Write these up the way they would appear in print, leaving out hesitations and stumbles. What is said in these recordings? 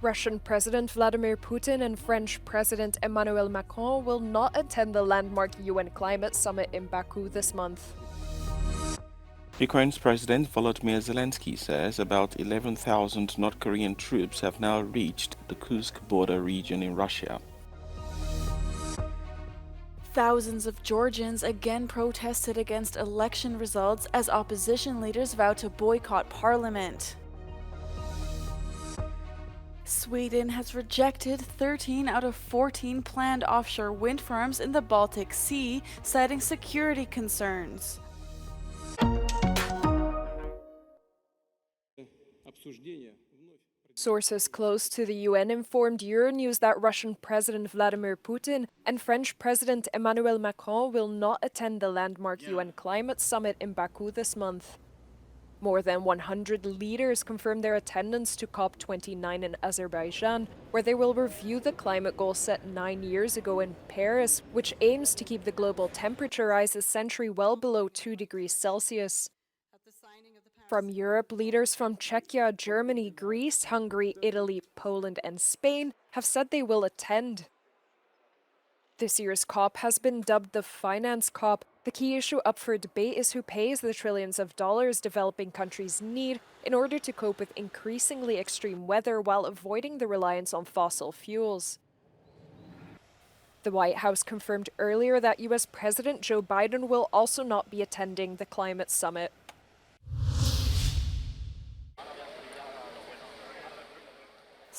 Russian President Vladimir Putin and French President Emmanuel Macron will not attend the landmark UN climate summit in Baku this month. Ukraine's President Volodymyr Zelensky says about 11,000 North Korean troops have now reached the Kursk border region in Russia. Thousands of Georgians again protested against election results as opposition leaders vowed to boycott parliament. Sweden has rejected 13 out of 14 planned offshore wind farms in the Baltic Sea, citing security concerns. Sources close to the UN informed Euronews that Russian President Vladimir Putin and French President Emmanuel Macron will not attend the landmark UN climate summit in Baku this month. More than 100 leaders confirmed their attendance to COP29 in Azerbaijan, where they will review the climate goal set 9 years ago in Paris, which aims to keep the global temperature rise this century well below 2 degrees Celsius. From Europe, leaders from Czechia, Germany, Greece, Hungary, Italy, Poland, and Spain have said they will attend. This year's COP has been dubbed the Finance COP. The key issue up for debate is who pays the trillions of dollars developing countries need in order to cope with increasingly extreme weather while avoiding the reliance on fossil fuels. The White House confirmed earlier that U.S. President Joe Biden will also not be attending the climate summit.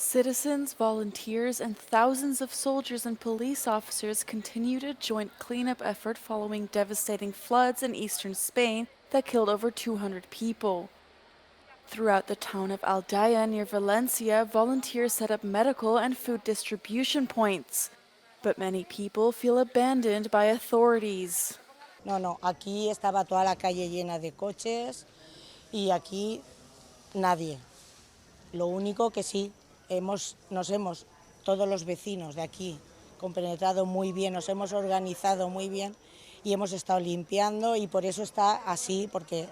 Citizens, volunteers, and thousands of soldiers and police officers continued a joint cleanup effort following devastating floods in eastern Spain that killed over 200 people. Throughout the town of Aldaya near Valencia, volunteers set up medical and food distribution points. But many people feel abandoned by authorities. No, aquí estaba toda la calle llena de coches y aquí nadie. Lo único que sí, todos los vecinos de aquí, compenetrado muy bien, nos hemos organizado muy bien y hemos estado limpiando y por eso está así, porque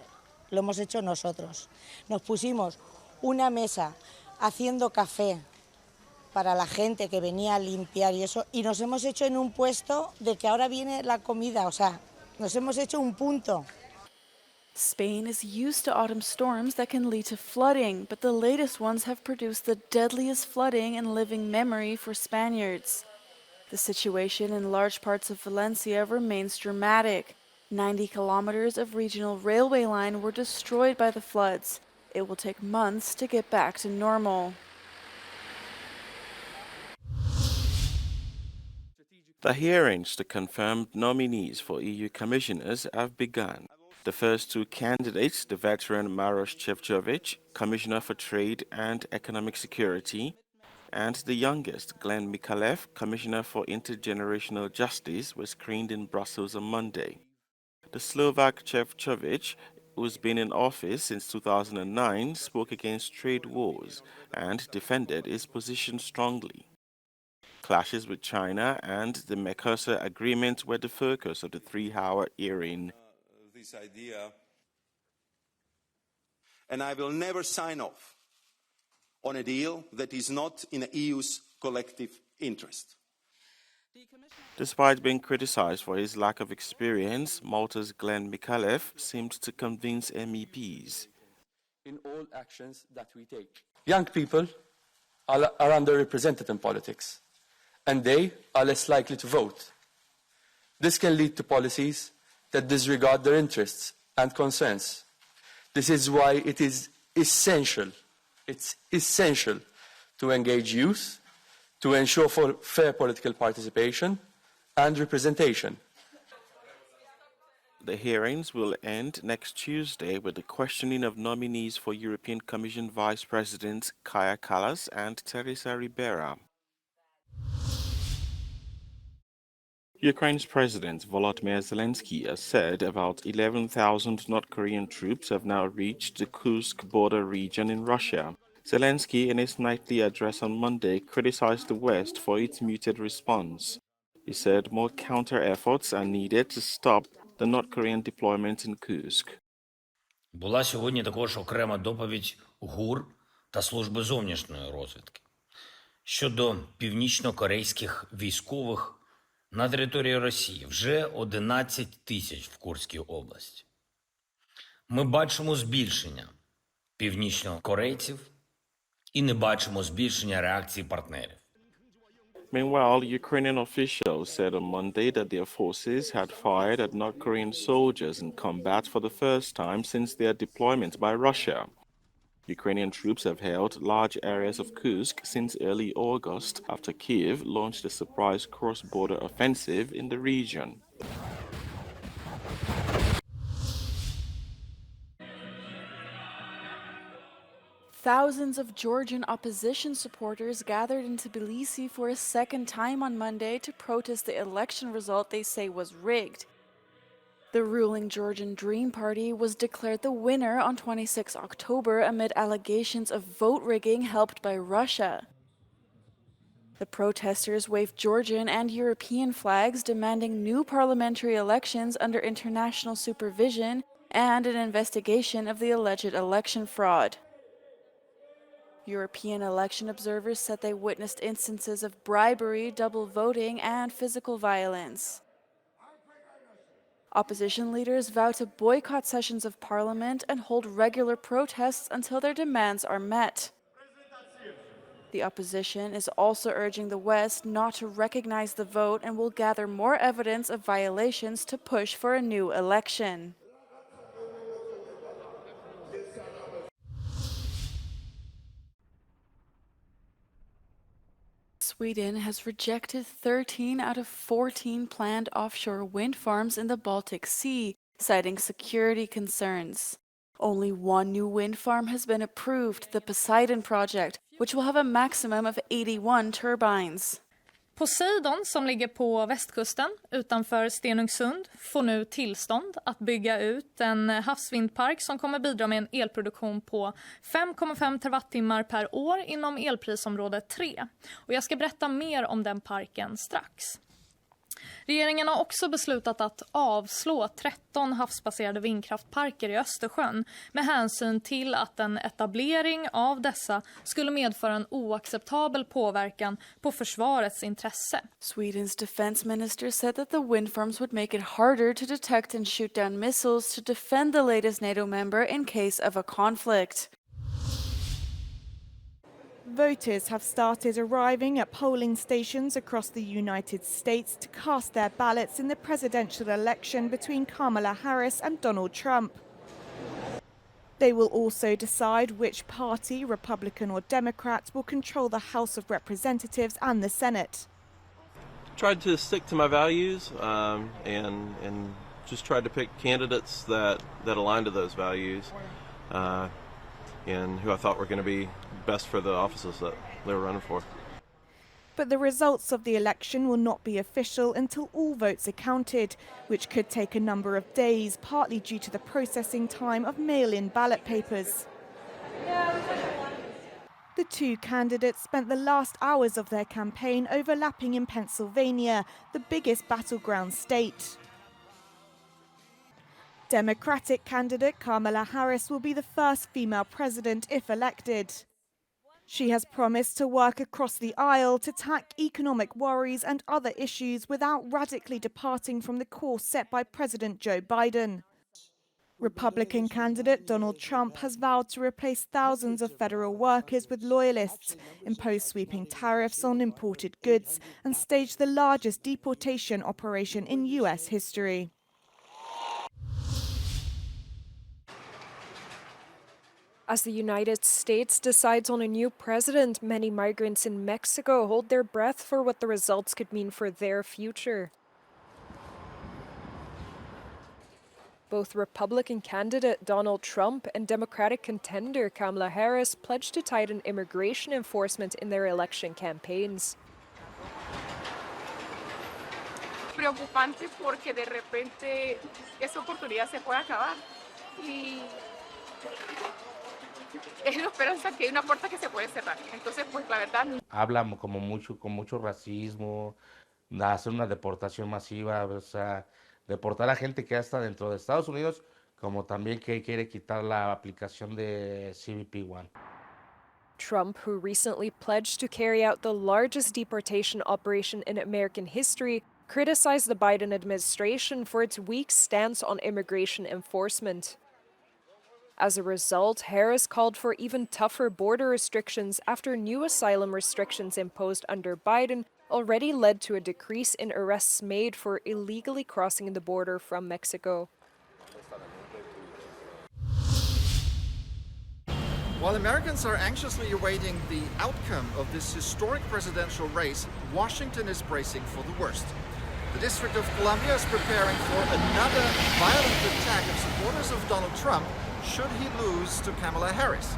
lo hemos hecho nosotros. Nos pusimos una mesa haciendo café para la gente que venía a limpiar y eso, y nos hemos hecho en un puesto de que ahora viene la comida, o sea, nos hemos hecho un punto. Spain is used to autumn storms that can lead to flooding, but the latest ones have produced the deadliest flooding in living memory for Spaniards. The situation in large parts of Valencia remains dramatic. 90 kilometers of regional railway line were destroyed by the floods. It will take months to get back to normal. The hearings to confirm nominees for EU commissioners have begun. The first two candidates, the veteran Maroš Šefčovič, Commissioner for Trade and Economic Security, and the youngest, Glenn Mikalev, Commissioner for Intergenerational Justice, were screened in Brussels on Monday. The Slovak Šefčovič, who's been in office since 2009, spoke against trade wars and defended his position strongly. Clashes with China and the Mercosur agreement were the focus of the 3-hour hearing. This idea, and I will never sign off on a deal that is not in the EU's collective interest. Despite being criticized for his lack of experience, Malta's Glenn Mikalev seemed to convince MEPs. In all actions that we take, young people are underrepresented in politics, and they are less likely to vote. This can lead to policies that disregard their interests and concerns. This is why it is essential, to engage youth, to ensure for fair political participation and representation. The hearings will end next Tuesday with the questioning of nominees for European Commission Vice Presidents Kaja Kallas and Teresa Ribera. Ukraine's President Volodymyr Zelensky has said about 11,000 North Korean troops have now reached the Kursk border region in Russia. Zelensky, in his nightly address on Monday, criticized the West for its muted response. He said more counter-efforts are needed to stop the North Korean deployment in Kursk. Була сьогодні також окрема доповідь ГУР та Служби зовнішньої розвідки. Щодо північно-корейських військових на території Росії вже 11 тисяч в Курській області. Ми бачимо збільшення північнокорейців і не бачимо збільшення реакції партнерів. Meanwhile, Ukrainian officials said on Monday that their forces had fired at North Korean soldiers in combat for the first time since their deployment by Russia. Ukrainian troops have held large areas of Kursk since early August after Kyiv launched a surprise cross-border offensive in the region. Thousands of Georgian opposition supporters gathered in Tbilisi for a second time on Monday to protest the election result they say was rigged. The ruling Georgian Dream Party was declared the winner on 26 October amid allegations of vote rigging helped by Russia. The protesters waved Georgian and European flags demanding new parliamentary elections under international supervision and an investigation of the alleged election fraud. European election observers said they witnessed instances of bribery, double voting, and physical violence. Opposition leaders vow to boycott sessions of parliament and hold regular protests until their demands are met. The opposition is also urging the West not to recognize the vote and will gather more evidence of violations to push for a new election. Sweden has rejected 13 out of 14 planned offshore wind farms in the Baltic Sea, citing security concerns. Only one new wind farm has been approved, the Poseidon project, which will have a maximum of 81 turbines. Poseidon, som ligger på västkusten utanför Stenungsund, får nu tillstånd att bygga ut en havsvindpark som kommer bidra med en elproduktion på 5,5 terawattimmar per år inom elprisområde 3. Och jag ska berätta mer om den parken strax. Regeringen har också beslutat att avslå 13 havsbaserade vindkraftparker i Östersjön med hänsyn till att en etablering av dessa skulle medföra en oacceptabel påverkan på försvarets intresse. Sweden's defense minister said that the wind farms would make it harder to detect and shoot down missiles to defend the latest NATO member in case of a conflict. Voters have started arriving at polling stations across the United States to cast their ballots in the presidential election between Kamala Harris and Donald Trump. They will also decide which party, Republican or Democrat, will control the House of Representatives and the Senate. Tried to stick to my values and just tried to pick candidates that align to those values and who I thought were going to be best for the offices that they were running for. But the results of the election will not be official until all votes are counted, which could take a number of days, partly due to the processing time of mail-in ballot papers. The two candidates spent the last hours of their campaign overlapping in Pennsylvania, the biggest battleground state. Democratic candidate Kamala Harris will be the first female president if elected. She has promised to work across the aisle to tackle economic worries and other issues without radically departing from the course set by President Joe Biden. Republican candidate Donald Trump has vowed to replace thousands of federal workers with loyalists, impose sweeping tariffs on imported goods, and stage the largest deportation operation in US history. As the United States decides on a new president, many migrants in Mexico hold their breath for what the results could mean for their future. Both Republican candidate Donald Trump and Democratic contender Kamala Harris pledged to tighten immigration enforcement in their election campaigns. Preocupante porque de repente esa oportunidad se puede acabar y es la esperanza que hay una puerta que se puede cerrar. Entonces, pues la verdad. Habla como mucho, con mucho racismo, hacer una deportación masiva, o sea, deportar a gente que ya está dentro de Estados Unidos, como también que quiere quitar la aplicación de CBP One. Trump, who recently pledged to carry out the largest deportation operation in American history, criticized the Biden administration for its weak stance on immigration enforcement. As a result, Harris called for even tougher border restrictions after new asylum restrictions imposed under Biden already led to a decrease in arrests made for illegally crossing the border from Mexico. While Americans are anxiously awaiting the outcome of this historic presidential race, Washington is bracing for the worst. The District of Columbia is preparing for another violent attack of supporters of Donald Trump should he lose to Kamala Harris.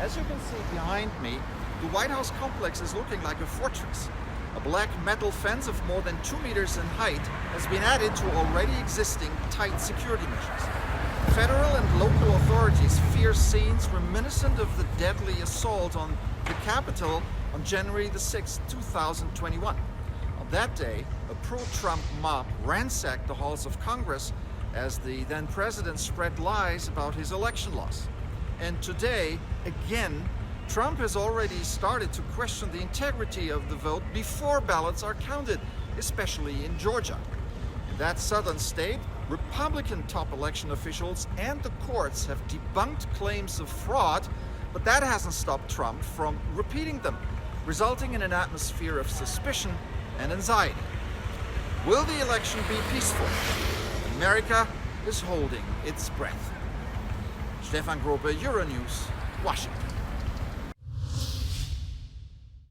As you can see behind me, the White House complex is looking like a fortress. A black metal fence of more than 2 meters in height has been added to already existing tight security measures. Federal and local authorities fear scenes reminiscent of the deadly assault on the Capitol on January the 6th, 2021. On that day, a pro-Trump mob ransacked the halls of Congress as the then president spread lies about his election loss. And today, again, Trump has already started to question the integrity of the vote before ballots are counted, especially in Georgia. In that southern state, Republican top election officials and the courts have debunked claims of fraud, but that hasn't stopped Trump from repeating them, resulting in an atmosphere of suspicion and anxiety. Will the election be peaceful? America is holding its breath. Stefan Grobe, Euronews, Washington.